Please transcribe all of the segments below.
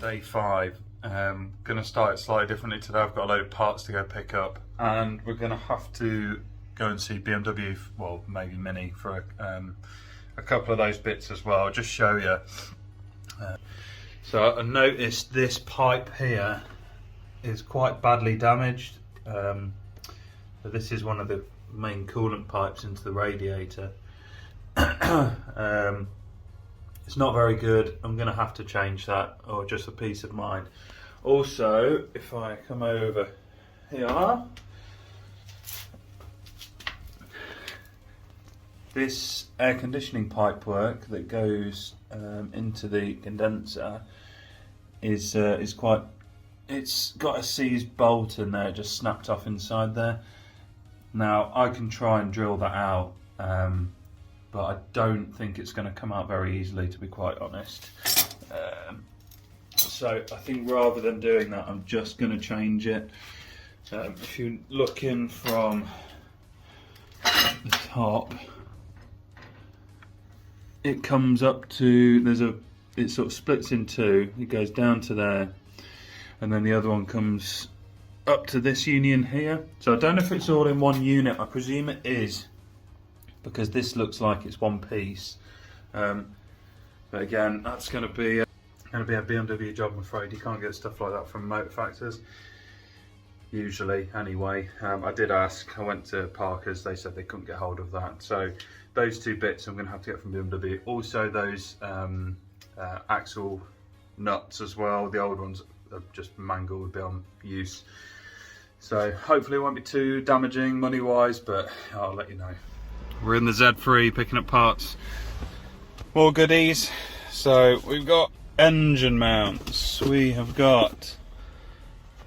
day 5. Gonna start it slightly differently today. I've got a load of parts to go pick up, and we're gonna have to go and see BMW, well maybe Mini, for a couple of those bits as well. I'll just show you. So I noticed this pipe here is quite badly damaged. So this is one of the main coolant pipes into the radiator. It's not very good. I'm going to have to change that, or just for peace of mind. Also, if I come over here, this air conditioning pipe work that goes into the condenser is quite. It's got a seized bolt in there, just snapped off inside there. Now I can try and drill that out, but I don't think it's going to come out very easily, to be quite honest. So I think rather than doing that, I'm just going to change it. If you look in from the top, it comes up to, it sort of splits in two. It goes down to there, and then the other one comes up to this union here. So I don't know if it's all in one unit. I presume it is, because this looks like it's one piece. But again, that's going to be a BMW job, I'm afraid. You can't get stuff like that from motor factors, usually anyway. I did ask, I went to Parker's, they said they couldn't get hold of that. So those two bits I'm going to have to get from BMW. Also those axle nuts as well, the old ones are just mangled beyond use. So hopefully it won't be too damaging money wise, but I'll let you know. We're in the Z3 picking up parts. More goodies. So we've got engine mounts, we have got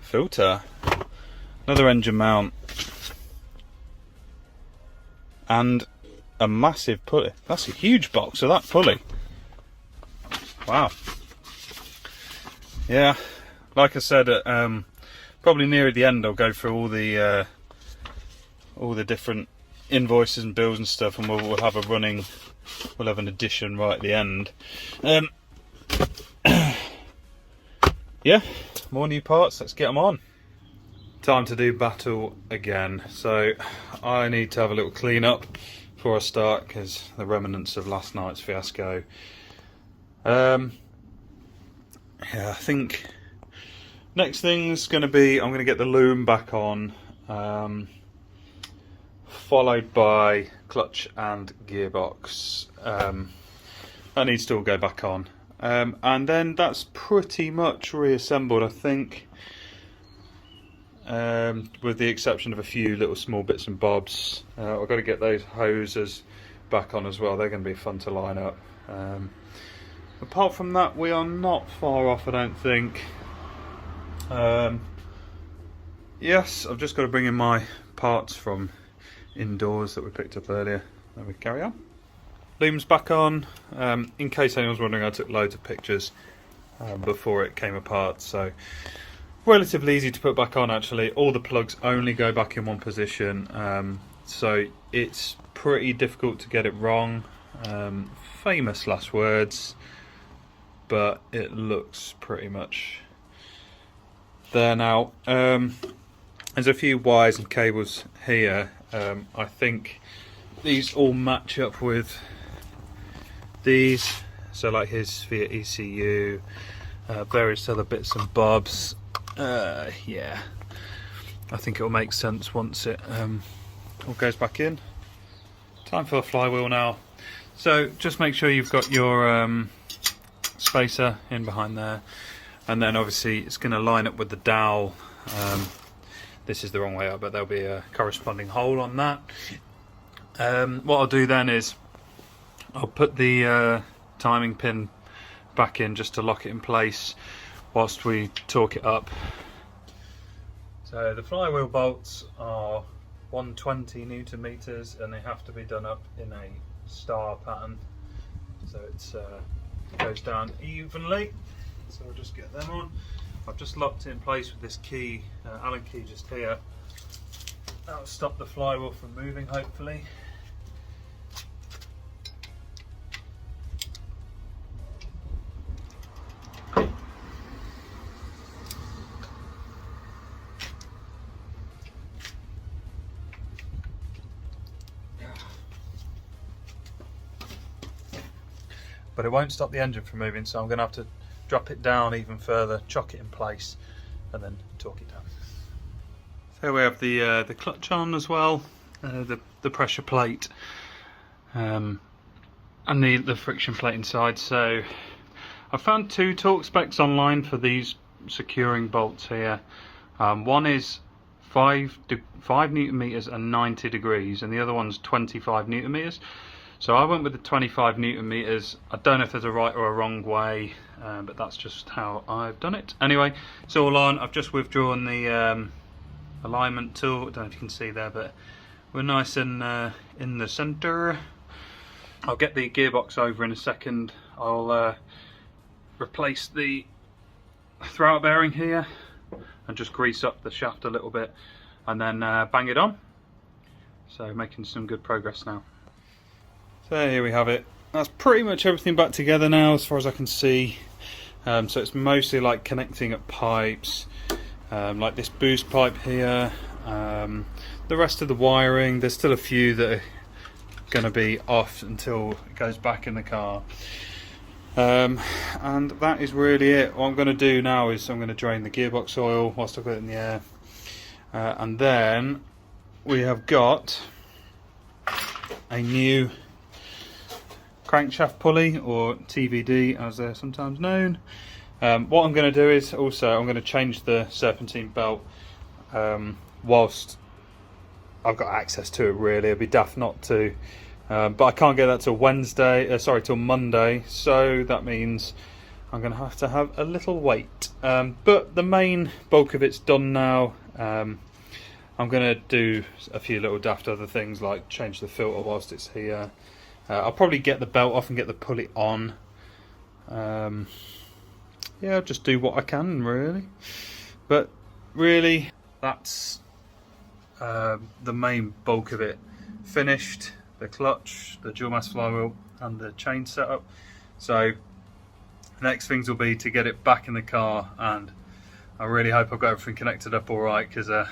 filter, another engine mount, and a massive pulley. That's a huge box of that pulley. Wow. Yeah, like I said, probably near the end I'll go through all the different invoices and bills and stuff, and we'll have a running, we'll have an addition right at the end. Yeah, more new parts, let's get them on. Time to do battle again. So I need to have a little clean up before I start, because the remnants of last night's fiasco. Yeah, I think next thing's going to be, I'm going to get the loom back on, followed by clutch and gearbox. That needs to all go back on, and then that's pretty much reassembled, I think, with the exception of a few little small bits and bobs. I've got to get those hoses back on as well. They're going to be fun to line up. Apart from that, we are not far off, I don't think. Yes, I've just got to bring in my parts from indoors that we picked up earlier. Then we carry on. Loom's back on. In case anyone's wondering, I took loads of pictures before it came apart, so relatively easy to put back on actually. All the plugs only go back in one position, so it's pretty difficult to get it wrong. Famous last words, but it looks pretty much there now. There's a few wires and cables here. I think these all match up with these, so like his Fiat ECU, various other bits and bobs. Yeah, I think it'll make sense once it all goes back in. Time for the flywheel now. So just make sure you've got your spacer in behind there, and then obviously it's going to line up with the dowel. This is the wrong way up, but there'll be a corresponding hole on that. What I'll do then is I'll put the timing pin back in just to lock it in place whilst we torque it up. So the flywheel bolts are 120 Newton meters, and they have to be done up in a star pattern, so it goes down evenly. So we'll just get them on. I've just locked it in place with this key, Allen key just here. That'll stop the flywheel from moving, hopefully. but it won't stop the engine from moving, so I'm going to have to drop it down even further, chock it in place, and then torque it down. So here we have the clutch on as well, the pressure plate, and the friction plate inside. So I found 2 torque specs online for these securing bolts here. One is 5 Newton meters and 90 degrees, and the other one's 25 Newton meters. So I went with the 25 Newton meters. I don't know if there's a right or a wrong way, but that's just how I've done it. Anyway, it's all on. I've just withdrawn the alignment tool. I don't know if you can see there, but we're nice and in the center. I'll get the gearbox over in a second. I'll replace the throwout bearing here and just grease up the shaft a little bit, and then bang it on. So making some good progress now. So here we have it. That's pretty much everything back together now as far as I can see. So it's mostly like connecting up pipes, like this boost pipe here, the rest of the wiring. There's still a few that are going to be off until it goes back in the car. And that is really it. What I'm going to do now is I'm going to drain the gearbox oil whilst I've got it in the air, and then we have got a new crankshaft pulley, or TVD as they're sometimes known. What I'm going to do is also I'm going to change the serpentine belt whilst I've got access to it. Really, it'd be daft not to. But I can't get that till till Monday, so that means I'm going to have a little wait. But the main bulk of it's done now. I'm going to do a few little daft other things, like change the filter whilst it's here. I'll probably get the belt off and get the pulley on. Yeah, I'll just do what I can, really. But really, that's the main bulk of it finished. The clutch, the dual mass flywheel, and the chain setup. So the next things will be to get it back in the car, and I really hope I've got everything connected up all right, because I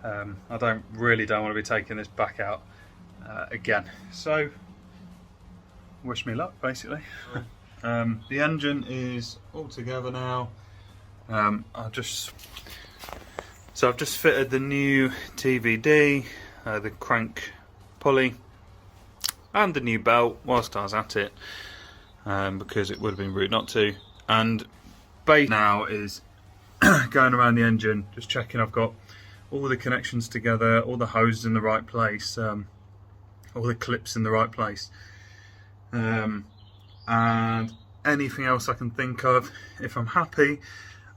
don't want to be taking this back out again. So wish me luck, basically. The engine is all together now. I've just fitted the new TVD, the crank pulley, and the new belt whilst I was at it, because it would have been rude not to. And base now is going around the engine, just checking I've got all the connections together, all the hoses in the right place, all the clips in the right place, and anything else I can think of. If I'm happy,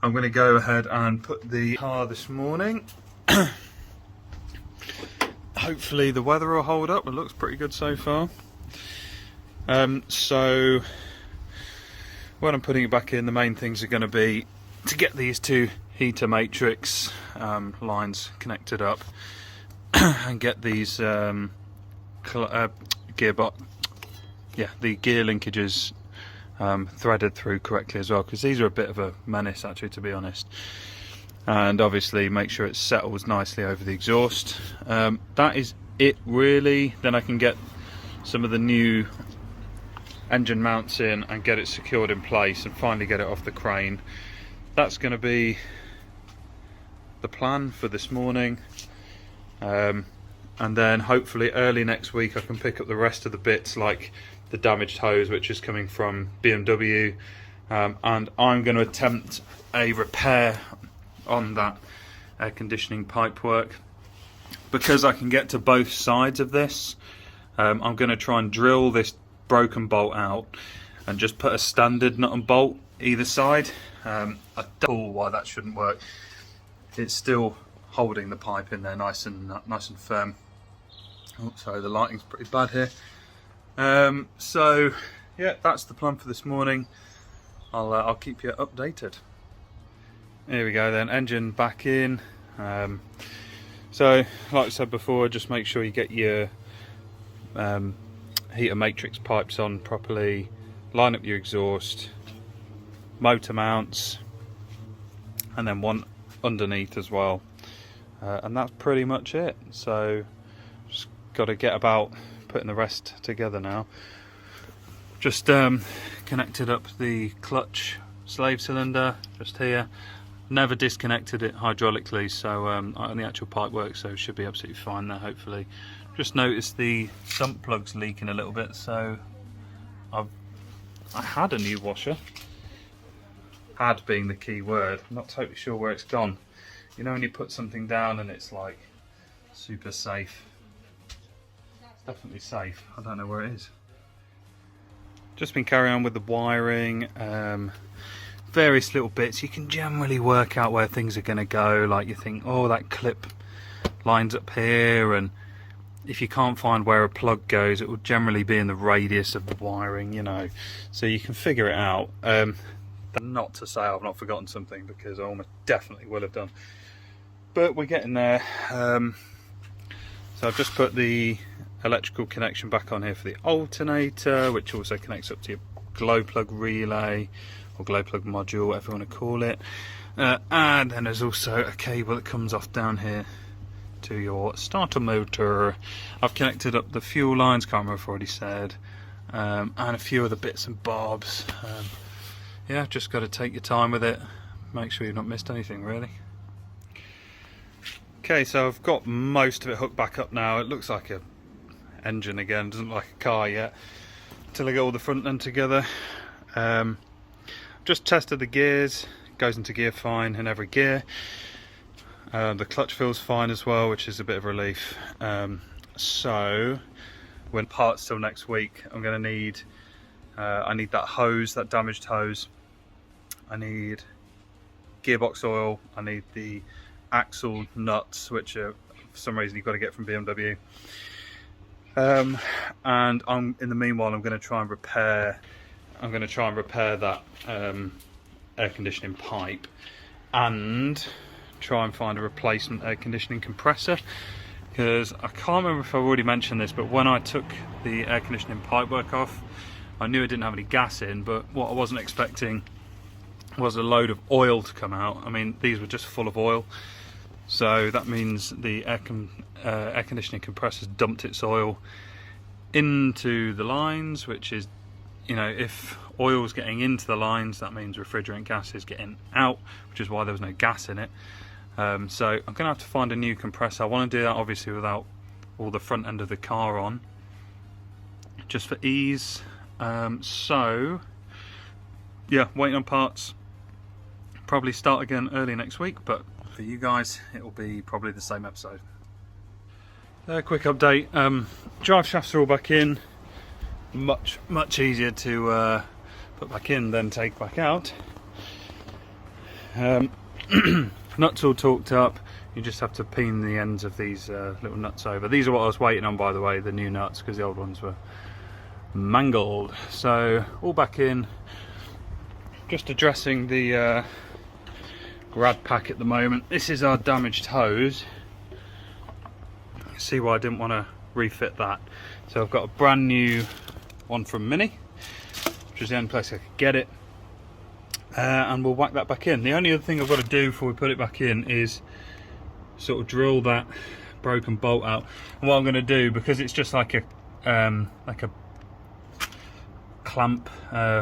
I'm going to go ahead and put the car this morning. Hopefully the weather will hold up. It looks pretty good so far. So when I'm putting it back in, the main things are going to be to get these 2 heater matrix lines connected up and get these the gear linkages threaded through correctly as well, because these are a bit of a menace, actually, to be honest. And obviously make sure it settles nicely over the exhaust. That is it, really. Then I can get some of the new engine mounts in and get it secured in place and finally get it off the crane. That's going to be the plan for this morning, and then hopefully early next week I can pick up the rest of the bits, like the damaged hose, which is coming from BMW, and I'm going to attempt a repair on that air conditioning pipe work. Because I can get to both sides of this, I'm going to try and drill this broken bolt out and just put a standard nut and bolt either side. I don't know why that shouldn't work. It's still holding the pipe in there nice and firm. Oh, sorry, the lighting's pretty bad here. So yeah, that's the plan for this morning. I'll keep you updated. Here we go then, engine back in. So like I said before, just make sure you get your heater matrix pipes on properly, line up your exhaust, motor mounts, and then one underneath as well, and that's pretty much it. So just got to get about putting the rest together now, Just connected up the clutch slave cylinder just here. Never disconnected it hydraulically, so on the actual pipe work, so it should be absolutely fine there, hopefully. Just noticed the sump plug's leaking a little bit, so I had a new washer. Had being the key word. I'm not totally sure where it's gone. You know when you put something down and it's like super safe. It's definitely safe. I don't know where it is. Just been carrying on with the wiring, various little bits. You can generally work out where things are going to go. Like you think, oh, that clip lines up here, and if you can't find where a plug goes, it will generally be in the radius of the wiring, you know. So you can figure it out. Not to say I've not forgotten something, because I almost definitely will have done. But we're getting there. So I've just put the electrical connection back on here for the alternator, which also connects up to your glow plug relay or glow plug module, whatever you want to call it. And then there's also a cable that comes off down here to your starter motor. I've connected up the fuel lines, can't remember if I've already said, and a few other bits and bobs. Yeah, just got to take your time with it, make sure you've not missed anything really. Okay, so I've got most of it hooked back up now. It looks like a engine again, doesn't look like a car yet, until I get all the front end together. Just tested the gears, goes into gear fine in every gear. The clutch feels fine as well, which is a bit of relief. So when parts till next week, I'm going to need I need that hose, that damaged hose. I need gearbox oil. I need the axle nuts, which are, for some reason you've got to get from BMW. And in the meanwhile, I'm going to try and repair that air conditioning pipe, and try and find a replacement air conditioning compressor, because I can't remember if I've already mentioned this, but when I took the air conditioning pipework off, I knew it didn't have any gas in, but what I wasn't expecting was a load of oil to come out. I mean, these were just full of oil, so that means the air conditioning compressor's dumped its oil into the lines, which is, you know, if oil's getting into the lines, that means refrigerant gas is getting out, which is why there was no gas in it. So I'm going to have to find a new compressor. I want to do that obviously without all the front end of the car on, just for ease. So yeah, waiting on parts. Probably start again early next week, but for you guys it will be probably the same episode. Quick update, drive shafts are all back in. Much easier to put back in than take back out. Nuts all torqued up. You just have to peen the ends of these little nuts over. These are what I was waiting on, by the way, the new nuts, because the old ones were mangled. So all back in. Just addressing the grad pack at the moment. This is our damaged hose. You can see why I didn't want to refit that. So I've got a brand new one from Mini, which is the only place I could get it, and we'll whack that back in. The only other thing I've got to do before we put it back in is sort of drill that broken bolt out. And what I'm going to do, because it's just like a clamp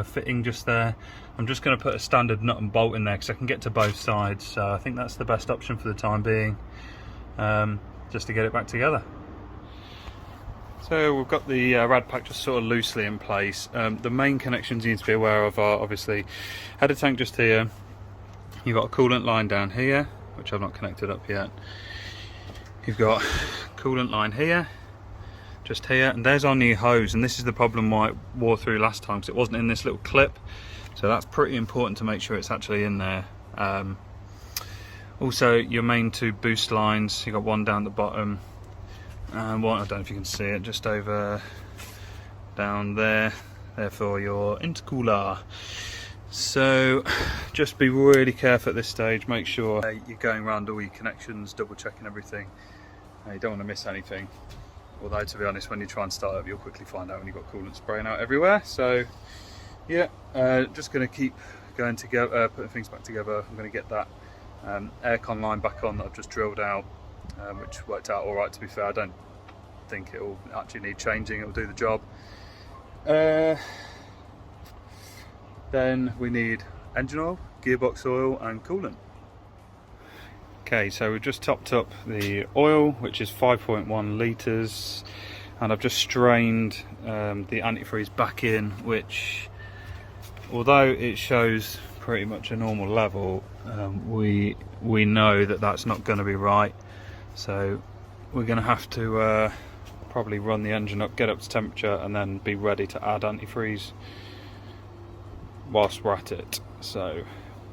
fitting just there, I'm just going to put a standard nut and bolt in there, because I can get to both sides. So I think that's the best option for the time being, just to get it back together. So we've got the rad pack just sort of loosely in place. The main connections you need to be aware of are obviously header tank just here. You've got a coolant line down here, which I've not connected up yet. You've got coolant line here, just here, and there's our new hose. And this is the problem why it wore through last time, because it wasn't in this little clip. So that's pretty important to make sure it's actually in there. Also, your main two boost lines, you've got one down the bottom, and one, I don't know if you can see it, just over down there, for your intercooler. So just be really careful at this stage. Make sure you're going around all your connections, double checking everything. You don't want to miss anything. Although, to be honest, when you try and start up, you'll quickly find out when you've got coolant spraying out everywhere. So yeah, just going to keep going together, putting things back together. I'm going to get that aircon line back on that I've just drilled out, which worked out all right, to be fair. I don't think it will actually need changing. It will do the job. Then we need engine oil, gearbox oil and coolant. Okay, so we've just topped up the oil, which is 5.1 litres, and I've just strained the antifreeze back in, which, although it shows pretty much a normal level, we know that that's not going to be right. So we're going to have to probably run the engine up, get up to temperature, and then be ready to add antifreeze whilst we're at it. So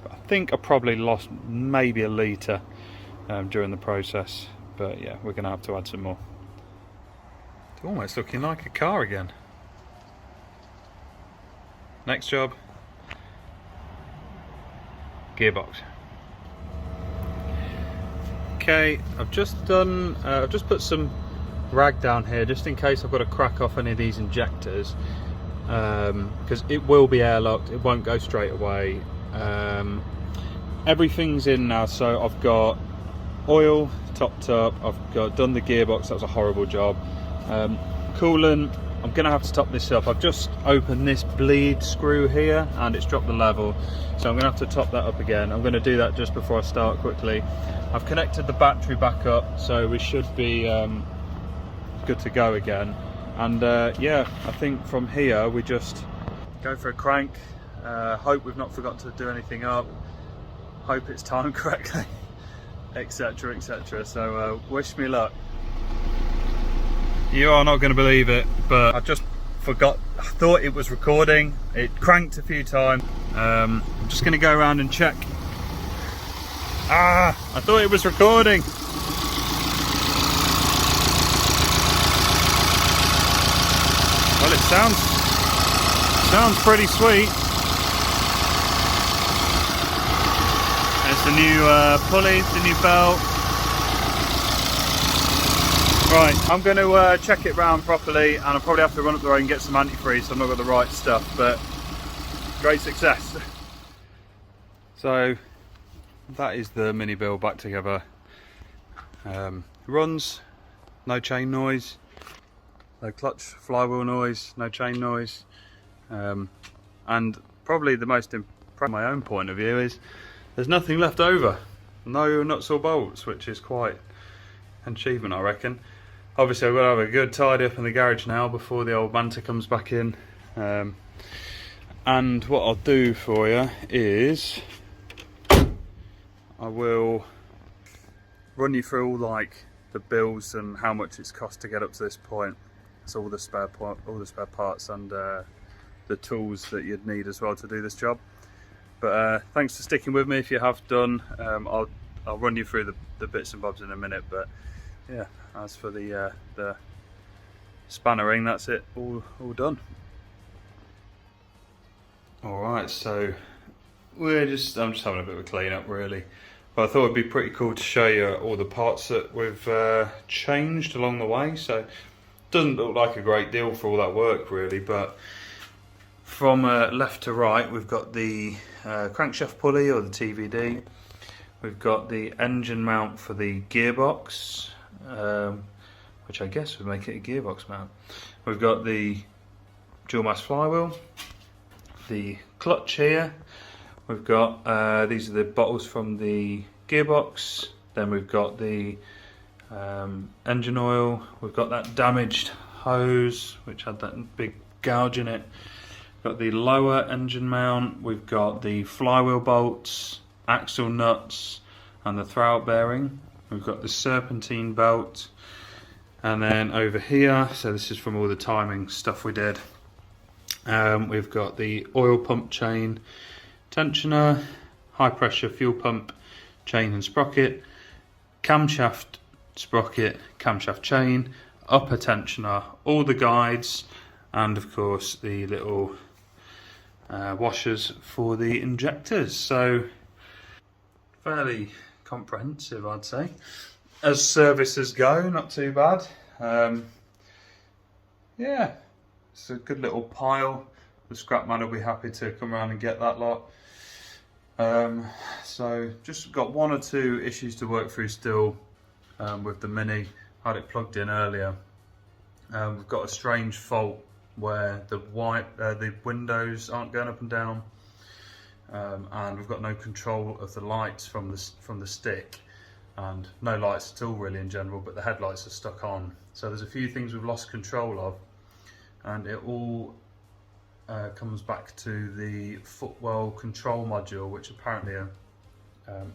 I think I probably lost maybe a litre during the process, but yeah, we're going to have to add some more. It's almost looking like a car again. Next job, gearbox. Okay, I've just put some rag down here just in case I've got to crack off any of these injectors, because it will be airlocked, it won't go straight away. Everything's in now, so I've got oil topped up, I've done the gearbox, that was a horrible job. Coolant, I'm going to have to top this up. I've just opened this bleed screw here and it's dropped the level, so I'm going to have to top that up again. I'm going to do that just before I start quickly. I've connected the battery back up, so we should be good to go again. And yeah, I think from here we just go for a crank, hope we've not forgot to do anything up, hope it's timed correctly, etc, etc. So wish me luck. You are not going to believe it, but I just forgot. I thought it was recording. It cranked a few times. I'm just going to go around and check. I thought it was recording. Well, it sounds pretty sweet. There's the new pulley, the new belt. Right, I'm going to check it round properly, and I'll probably have to run up the road and get some antifreeze so I've not got the right stuff, but great success. So that is the mini build back together. Runs, no chain noise, no clutch flywheel noise, no chain noise, and probably the most impressive from my own point of view is there's nothing left over, no nuts or bolts, which is quite an achievement, I reckon. Obviously I've got to have a good tidy up in the garage now before the old Manta comes back in, and what I'll do for you is I will run you through all like the bills and how much it's cost to get up to this point. So all the spare parts and the tools that you'd need as well to do this job. But thanks for sticking with me if you have done. I'll run you through the bits and bobs in a minute, but yeah, as for the spanner ring, that's it, all done. Alright, so I'm just having a bit of a clean up really, but I thought it'd be pretty cool to show you all the parts that we've changed along the way. So it doesn't look like a great deal for all that work really, but from left to right we've got the crankshaft pulley or the TVD, we've got the engine mount for the gearbox, which I guess would make it a gearbox mount. We've got the dual mass flywheel, the clutch here, we've got these are the bottles from the gearbox, then we've got the engine oil, we've got that damaged hose which had that big gouge in it, got the lower engine mount, we've got the flywheel bolts, axle nuts and the throwout bearing, we've got the serpentine belt, and then over here, so this is from all the timing stuff we did, we've got the oil pump chain tensioner, high pressure fuel pump chain and sprocket, camshaft sprocket, camshaft chain, upper tensioner, all the guides, and of course the little washers for the injectors. So fairly comprehensive, I'd say. As services go, not too bad. Yeah, it's a good little pile. The scrap man will be happy to come around and get that lot. So just got one or two issues to work through still with the Mini. I had it plugged in earlier. We've got a strange fault where the windows aren't going up and down. and we've got no control of the lights from the stick, and no lights at all really in general, but the headlights are stuck on. So there's a few things we've lost control of, and it all comes back to the footwell control module, which apparently are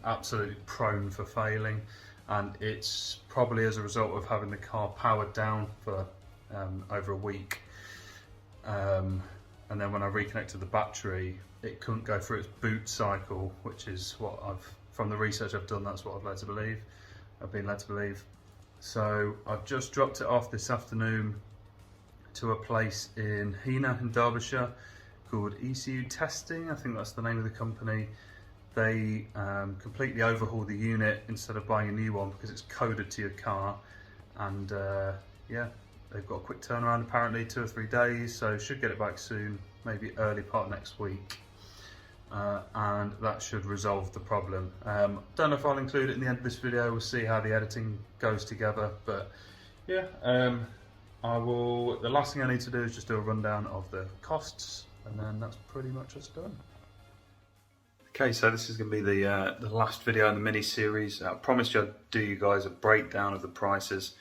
absolutely prone for failing, and it's probably as a result of having the car powered down for over a week. And then when I reconnected the battery, it couldn't go through its boot cycle, which is what from the research I've done, that's what I've been led to believe. So I've just dropped it off this afternoon to a place in Heanor in Derbyshire called ECU Testing, I think that's the name of the company. They completely overhaul the unit instead of buying a new one because it's coded to your car, and yeah, they've got a quick turnaround apparently, 2 or 3 days, so should get it back soon, maybe early part next week, and that should resolve the problem. Don't know if I'll include it in the end of this video, we'll see how the editing goes together, but yeah, the last thing I need to do is just do a rundown of the costs, and then that's pretty much us done. Okay, so this is going to be the last video in the mini-series. I promised you I'd do you guys a breakdown of the prices,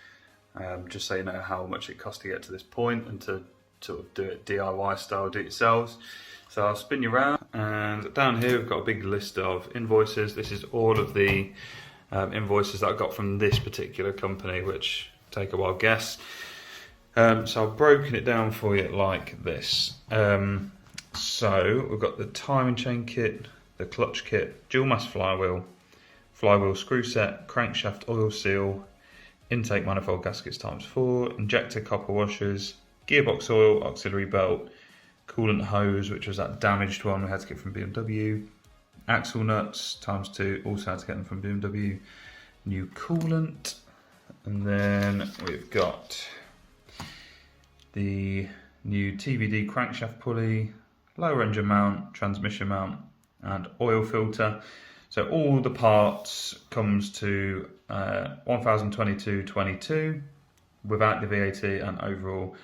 just so you know how much it costs to get to this point, and to sort of do it DIY style, do it yourselves. So I'll spin you around, and down here we've got a big list of invoices. This is all of the invoices that I got from this particular company, which take a wild guess. So I've broken it down for you like this. So we've got the timing chain kit, the clutch kit, dual mass flywheel screw set, crankshaft oil seal, intake manifold gaskets ×4, injector copper washers, gearbox oil, auxiliary belt, coolant hose, which was that damaged one we had to get from BMW, axle nuts ×2, also had to get them from BMW, new coolant, and then we've got the new TVD crankshaft pulley, lower engine mount, transmission mount, and oil filter. So all the parts comes to £1,022.22 without the VAT, and overall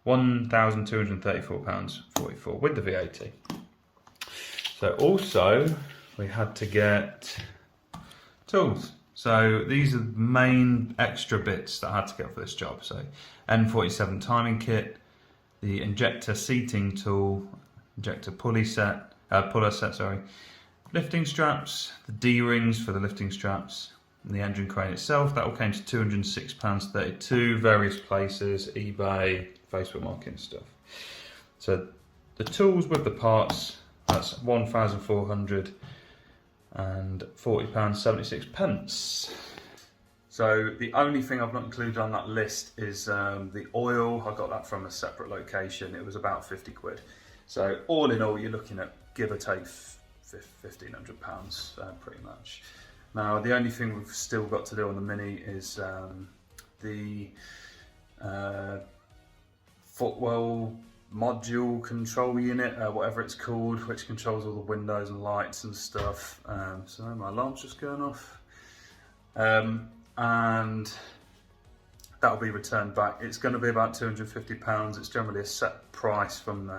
£1,234.44 with the VAT. So also we had to get tools. So these are the main extra bits that I had to get for this job. So N47 timing kit, the injector seating tool, injector puller set, lifting straps, the D-rings for the lifting straps, and the engine crane itself. That all came to £206.32, various places, eBay, Facebook Market stuff. So the tools with the parts, that's £1,440.76. So the only thing I've not included on that list is the oil. I got that from a separate location. It was about 50 quid. So all in all, you're looking at give or take £1,500 pretty much. Now the only thing we've still got to do on the Mini is the footwell module control unit, whatever it's called, which controls all the windows and lights and stuff. So my alarm's just going off, and that'll be returned back. It's going to be about £250. It's generally a set price from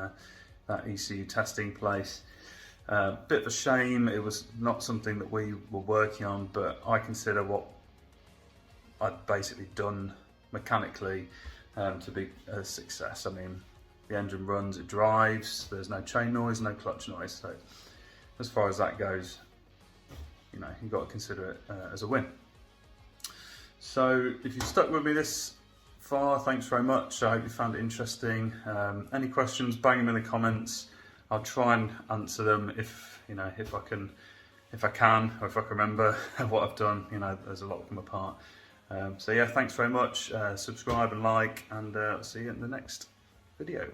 that ECU testing place. Bit of a shame, it was not something that we were working on, but I consider what I'd basically done mechanically to be a success. I mean, the engine runs, it drives, there's no chain noise, no clutch noise, so as far as that goes, you know, you've got to consider it as a win. So if you've stuck with me this far, thanks very much. I hope you found it interesting. Any questions, bang them in the comments. I'll try and answer them if I can, or if I can remember what I've done. You know, there's a lot of them apart. So yeah, thanks very much. Subscribe and like, and I'll see you in the next video.